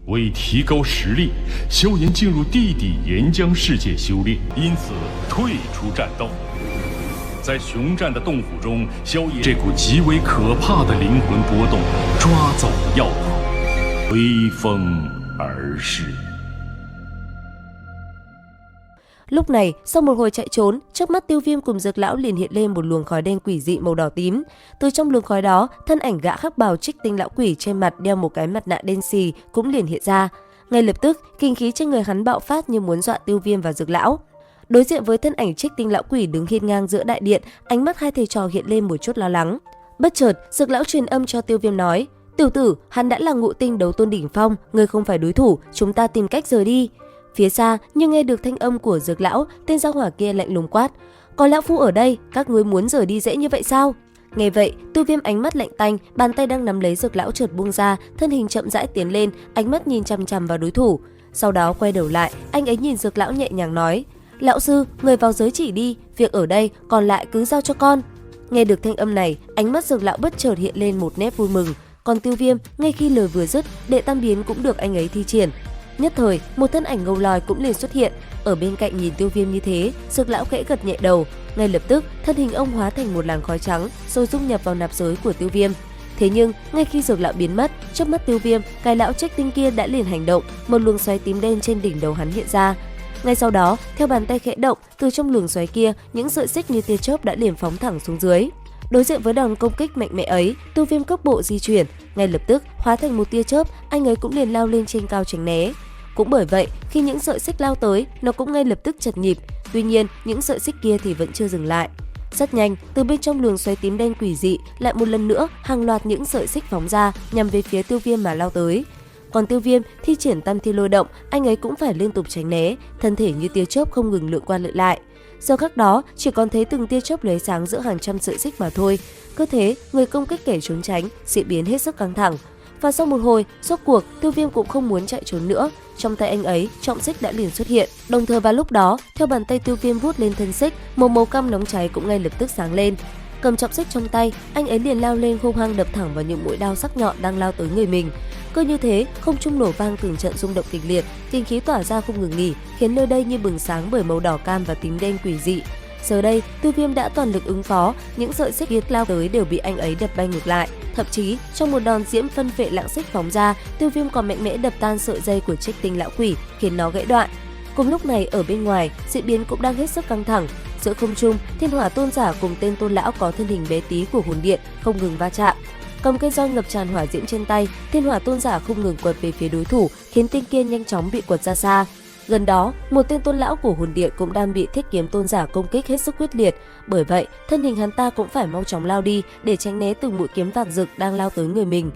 为提高实力，萧炎进入地底岩浆世界修炼，因此退出战斗。在熊战的洞府中，萧炎这股极为可怕的灵魂波动抓走了药草，微风而逝。 Lúc này, sau một hồi chạy trốn, trước mắt Tiêu Viêm cùng Dược Lão liền hiện lên một luồng khói đen quỷ dị màu đỏ tím. Từ trong luồng khói đó, thân ảnh gã khắc bào Trích Tinh lão quỷ trên mặt đeo một cái mặt nạ đen xì cũng liền hiện ra. Ngay lập tức, kinh khí trên người hắn bạo phát như muốn dọa Tiêu Viêm và Dược Lão. Đối diện với thân ảnh Trích Tinh lão quỷ đứng hiên ngang giữa đại điện, ánh mắt hai thầy trò hiện lên một chút lo lắng. Bất chợt, Dược Lão truyền âm cho Tiêu Viêm nói: "Tiểu tử, hắn đã là ngũ tinh đấu tôn đỉnh phong, ngươi không phải đối thủ, chúng ta tìm cách rời đi." Phía xa, nhưng nghe được thanh âm của Dược Lão, tên gia hỏa kia lạnh lùng quát: "Có lão phu ở đây, các ngươi muốn rời đi dễ như vậy sao?" Nghe vậy, Tiêu Viêm ánh mắt lạnh tanh, bàn tay đang nắm lấy Dược Lão chợt buông ra, thân hình chậm rãi tiến lên, ánh mắt nhìn chằm chằm vào đối thủ. Sau đó quay đầu lại, anh ấy nhìn Dược Lão nhẹ nhàng nói: "Lão sư, người vào giới chỉ đi, việc ở đây còn lại cứ giao cho con." Nghe được thanh âm này, ánh mắt Dược Lão bất chợt hiện lên một nét vui mừng, còn Tiêu Viêm, ngay khi lời vừa dứt, đệ tam biến cũng được anh ấy thi triển. Nhất thời, một thân ảnh ngầu lòi cũng liền xuất hiện. Ở bên cạnh nhìn Tiêu Viêm như thế, Dược Lão khẽ gật nhẹ đầu. Ngay lập tức, thân hình ông hóa thành một làn khói trắng, rồi dung nhập vào nạp giới của Tiêu Viêm. Thế nhưng, ngay khi Dược Lão biến mất, trước mắt Tiêu Viêm, cái lão Trích Tinh kia đã liền hành động, một luồng xoáy tím đen trên đỉnh đầu hắn hiện ra. Ngay sau đó, theo bàn tay khẽ động, từ trong luồng xoáy kia, những sợi xích như tia chớp đã liền phóng thẳng xuống dưới. Đối diện với đòn công kích mạnh mẽ ấy, Tiêu Viêm cước bộ di chuyển, ngay lập tức hóa thành một tia chớp, anh ấy cũng liền lao lên trên cao tránh né. Cũng bởi vậy, khi những sợi xích lao tới, nó cũng ngay lập tức chật nhịp. Tuy nhiên, những sợi xích kia thì vẫn chưa dừng lại. Rất nhanh, từ bên trong luồng xoáy tím đen quỷ dị, lại một lần nữa hàng loạt những sợi xích phóng ra nhằm về phía Tiêu Viêm mà lao tới. Còn Tiêu Viêm thi triển Tam Thi Lôi Động, anh ấy cũng phải liên tục tránh né, thân thể như tia chớp không ngừng lượn qua lượn lại. Giờ khắc đó, chỉ còn thấy từng tia chớp lóe sáng giữa hàng trăm sợi xích mà thôi. Cứ thế, người công kích kẻ trốn tránh, diễn biến hết sức căng thẳng. Và sau một hồi, rốt cuộc, Tiêu Viêm cũng không muốn chạy trốn nữa. Trong tay anh ấy, trọng xích đã liền xuất hiện. Đồng thời vào lúc đó, theo bàn tay Tiêu Viêm vuốt lên thân xích, một màu cam nóng cháy cũng ngay lập tức sáng lên. Cầm trọng xích trong tay, anh ấy liền lao lên hung hăng đập thẳng vào những mũi đao sắc nhọn đang lao tới người mình. Cứ như thế, không trung nổ vang từng trận rung động kịch liệt, kinh khí tỏa ra không ngừng nghỉ, khiến nơi đây như bừng sáng bởi màu đỏ cam và tím đen quỷ dị. Giờ đây, Tiêu Viêm đã toàn lực ứng phó, những sợi xích giết lao tới đều bị anh ấy đập bay ngược lại. Thậm chí, trong một đòn diễm phân phệ lạng xích phóng ra, Tiêu Viêm còn mạnh mẽ đập tan sợi dây của Trích Tinh lão quỷ, khiến nó gãy đoạn. Cùng lúc này, ở bên ngoài, diễn biến cũng đang hết sức căng thẳng. Giữa không trung, Thiên Hỏa Tôn giả cùng tên Tôn lão có thân hình bé tí của hồn điện không ngừng va chạm. Cầm cây roi ngập tràn hỏa diễm trên tay, Thiên Hỏa Tôn giả không ngừng quật về phía đối thủ, khiến tên kia nhanh chóng bị quật ra xa. Gần đó, một tên Tôn lão của hồn điện cũng đang bị Thiết Kiếm Tôn giả công kích hết sức quyết liệt. Bởi vậy, thân hình hắn ta cũng phải mau chóng lao đi để tránh né từng mũi kiếm vàng rực đang lao tới người mình.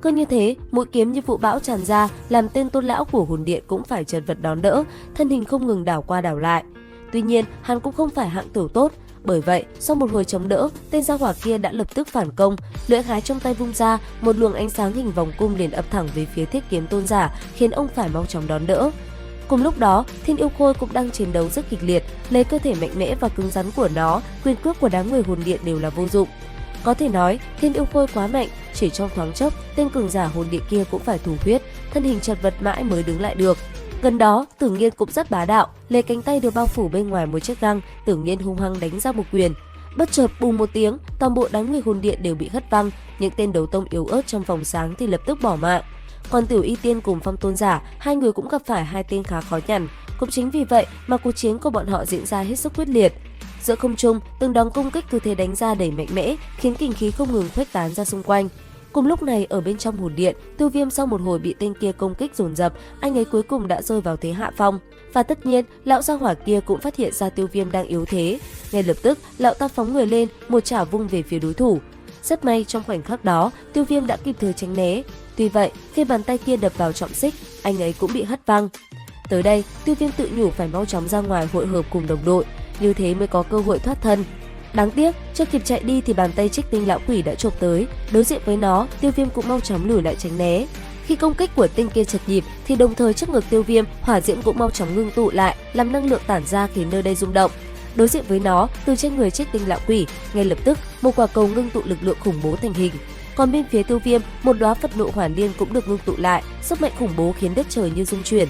Cứ như thế, mũi kiếm như vụ bão tràn ra, làm tên Tôn lão của hồn điện cũng phải chật vật đón đỡ, thân hình không ngừng đảo qua đảo lại. Tuy nhiên, hắn cũng không phải hạng tử tốt. Bởi vậy, sau một hồi chống đỡ, tên gia hỏa kia đã lập tức phản công, lưỡi hái trong tay vung ra, một luồng ánh sáng hình vòng cung liền ập thẳng về phía Thiết Kiếm Tôn giả, khiến ông phải mau chóng đón đỡ. Cùng lúc đó, Thiên Yêu Khôi cũng đang chiến đấu rất kịch liệt, lấy cơ thể mạnh mẽ và cứng rắn của nó, quyền cước của đám người hồn điện đều là vô dụng. Có thể nói, Thiên Yêu Khôi quá mạnh, chỉ trong thoáng chốc, tên cường giả hồn điện kia cũng phải thủ huyết, thân hình chật vật mãi mới đứng lại được. Gần đó, Tử Nghiên cũng rất bá đạo, lấy cánh tay được bao phủ bên ngoài một chiếc găng, Tử Nghiên hung hăng đánh ra một quyền. Bất chợt bùng một tiếng, toàn bộ đám người hồn điện đều bị hất văng, những tên đấu tông yếu ớt trong vòng sáng thì lập tức bỏ mạng. Còn Tiểu Y Tiên cùng Phong Tôn giả, hai người cũng gặp phải hai tên khá khó nhằn. Cũng chính vì vậy mà cuộc chiến của bọn họ diễn ra hết sức quyết liệt. Giữa không trung, từng đòn công kích cứ thế đánh ra đầy mạnh mẽ, khiến kinh khí không ngừng khuếch tán ra xung quanh. Cùng lúc này, ở bên trong hồn điện, Tiêu Viêm sau một hồi bị tên kia công kích dồn dập, anh ấy cuối cùng đã rơi vào thế hạ phong. Và tất nhiên, lão gia hỏa kia cũng phát hiện ra Tiêu Viêm đang yếu thế. Ngay lập tức, lão ta phóng người lên, một chảo vung về phía đối thủ. Rất may trong khoảnh khắc đó, Tiêu Viêm đã kịp thời tránh né. Tuy vậy, khi bàn tay kia đập vào trọng xích, anh ấy cũng bị hất văng. Tới đây, Tiêu Viêm tự nhủ phải mau chóng ra ngoài hội hợp cùng đồng đội, như thế mới có cơ hội thoát thân. Đáng tiếc, chưa kịp chạy đi thì bàn tay Trích Tinh lão quỷ đã chộp tới. Đối diện với nó, Tiêu Viêm cũng mau chóng lùi lại tránh né. Khi công kích của tên kia chật nhịp thì đồng thời trước ngực Tiêu Viêm, hỏa diễm cũng mau chóng ngưng tụ lại, làm năng lượng tản ra khiến nơi đây rung động. Đối diện với nó, từ trên người Trích Tinh lão quỷ, ngay lập tức một quả cầu ngưng tụ lực lượng khủng bố thành hình. Còn bên phía Tiêu Viêm, một đóa Phật nộ hỏa liên cũng được ngưng tụ lại, sức mạnh khủng bố khiến đất trời như rung chuyển.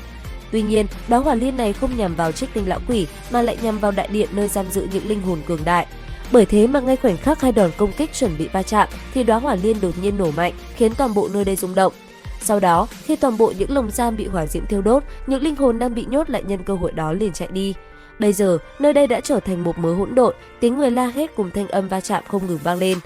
Tuy nhiên, đóa hỏa liên này không nhằm vào Trích Tinh lão quỷ mà lại nhằm vào đại điện nơi giam giữ những linh hồn cường đại. Bởi thế mà ngay khoảnh khắc hai đòn công kích chuẩn bị va chạm thì đóa hỏa liên đột nhiên nổ mạnh, khiến toàn bộ nơi đây rung động. Sau đó, khi toàn bộ những lồng giam bị hỏa diễm thiêu đốt, những linh hồn đang bị nhốt lại nhân cơ hội đó liền chạy đi. Bây giờ, nơi đây đã trở thành một mớ hỗn độn, tiếng người la hét cùng thanh âm va chạm không ngừng vang lên.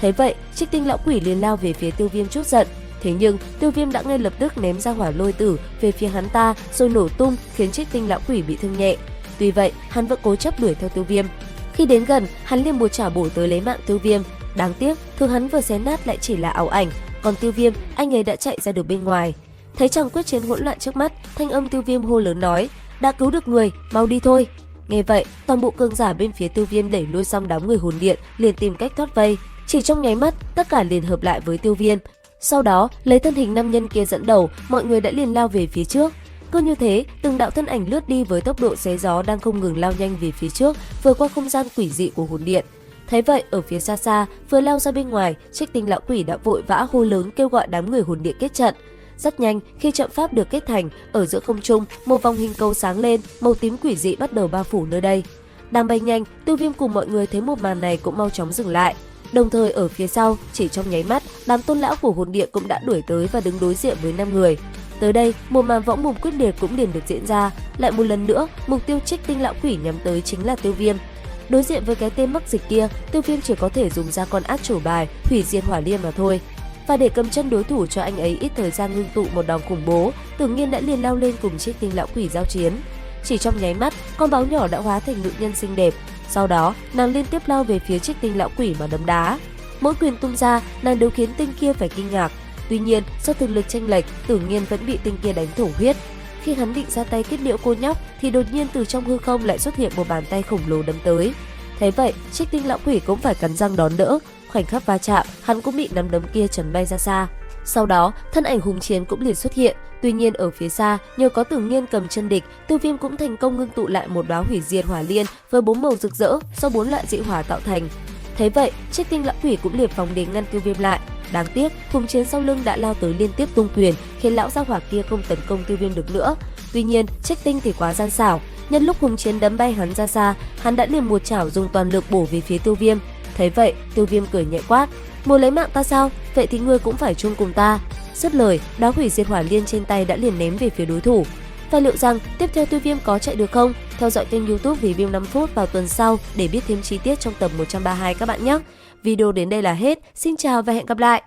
Thấy vậy, Trích Tinh lão quỷ liền lao về phía Tiêu Viêm trút giận. Thế nhưng, Tiêu Viêm đã ngay lập tức ném ra hỏa lôi tử về phía hắn ta rồi nổ tung, khiến Trích Tinh lão quỷ bị thương nhẹ. Tuy vậy, hắn vẫn cố chấp đuổi theo Tiêu Viêm. Khi đến gần, hắn liền một chảo bổ tới lấy mạng Tiêu Viêm. Đáng tiếc, thứ hắn vừa xé nát lại chỉ là ảo ảnh, còn Tiêu Viêm, anh ấy đã chạy ra được bên ngoài. Thấy chàng quyết chiến hỗn loạn trước mắt, thanh âm Tiêu Viêm hô lớn nói: "Đã cứu được người, mau đi thôi." Nghe vậy, toàn bộ cường giả bên phía Tiêu Viêm đẩy lui xong đám người hồn điện, liền tìm cách thoát vây. Chỉ trong nháy mắt, tất cả liền hợp lại với Tiêu Viêm. Sau đó, lấy thân hình nam nhân kia dẫn đầu, mọi người đã liền lao về phía trước. Cứ như thế, từng đạo thân ảnh lướt đi với tốc độ xé gió đang không ngừng lao nhanh về phía trước, vừa qua không gian quỷ dị của hồn điện. Thấy vậy, ở phía xa xa, vừa lao ra bên ngoài, Trích Tinh lão quỷ đã vội vã hô lớn kêu gọi đám người hồn điện kết trận. Rất nhanh, khi trận pháp được kết thành, ở giữa không trung, một vòng hình cầu sáng lên, màu tím quỷ dị bắt đầu bao phủ nơi đây. Đang bay nhanh, Tiêu Viêm cùng mọi người thấy một màn này cũng mau chóng dừng lại. Đồng thời ở phía sau, chỉ trong nháy mắt, đám tôn lão của hồn điện cũng đã đuổi tới và đứng đối diện với 5 người. Tới đây, một màn võng mồm quyết liệt cũng liền được diễn ra. Lại một lần nữa, mục tiêu Trích Tinh lão quỷ nhắm tới chính là Tiêu Viêm. Đối diện với cái tên mắc dịch kia, Tiêu Viêm chỉ có thể dùng ra con át chủ bài hủy diệt hỏa liên mà thôi. Và để cầm chân đối thủ cho anh ấy ít thời gian ngưng tụ một đòn khủng bố, Tử Nghiên đã liền lao lên cùng Trích Tinh lão quỷ giao chiến. Chỉ trong nháy mắt, con báo nhỏ đã hóa thành nữ nhân xinh đẹp. Sau đó, nàng liên tiếp lao về phía Trích Tinh lão quỷ mà đấm đá. Mỗi quyền tung ra, nàng đều khiến tinh kia phải kinh ngạc. Tuy nhiên, do thực lực chênh lệch, Tử Nghiên vẫn bị tinh kia đánh thổ huyết. Khi hắn định ra tay kết liễu cô nhóc, thì đột nhiên từ trong hư không lại xuất hiện một bàn tay khổng lồ đấm tới. Thế vậy, Trích Tinh lão quỷ cũng phải cắn răng đón đỡ. Khoảnh khắc va chạm, hắn cũng bị nắm đấm kia chấn bay ra xa. Sau đó, thân ảnh hùng chiến cũng liền xuất hiện. Tuy nhiên ở phía xa, nhờ có Tử Nghiên cầm chân địch, Tiêu Viêm cũng thành công ngưng tụ lại một đóa hủy diệt hỏa liên với 4 màu rực rỡ do 4 loại dị hỏa tạo thành. Thế vậy, Trích Tinh lão quỷ cũng liền phóng đến ngăn Tiêu Viêm lại. Đáng tiếc, hùng chiến sau lưng đã lao tới liên tiếp tung quyền, khiến lão gia hỏa kia không tấn công Tiêu Viêm được nữa. Tuy nhiên, Trích Tinh thì quá gian xảo, nhân lúc hùng chiến đấm bay hắn ra xa, hắn đã liền một chảo dùng toàn lực bổ về phía Tiêu Viêm. Thấy vậy, Tiêu Viêm cười nhẹ quát: "Muốn lấy mạng ta sao? Vậy thì ngươi cũng phải chung cùng ta." Dứt lời, đóa hủy diệt hỏa liên trên tay đã liền ném về phía đối thủ. Và liệu rằng tiếp theo Tiêu Viêm có chạy được không? Theo dõi kênh YouTube Review 5 phút vào tuần sau để biết thêm chi tiết trong tập 132 các bạn nhé. Video đến đây là hết. Xin chào và hẹn gặp lại.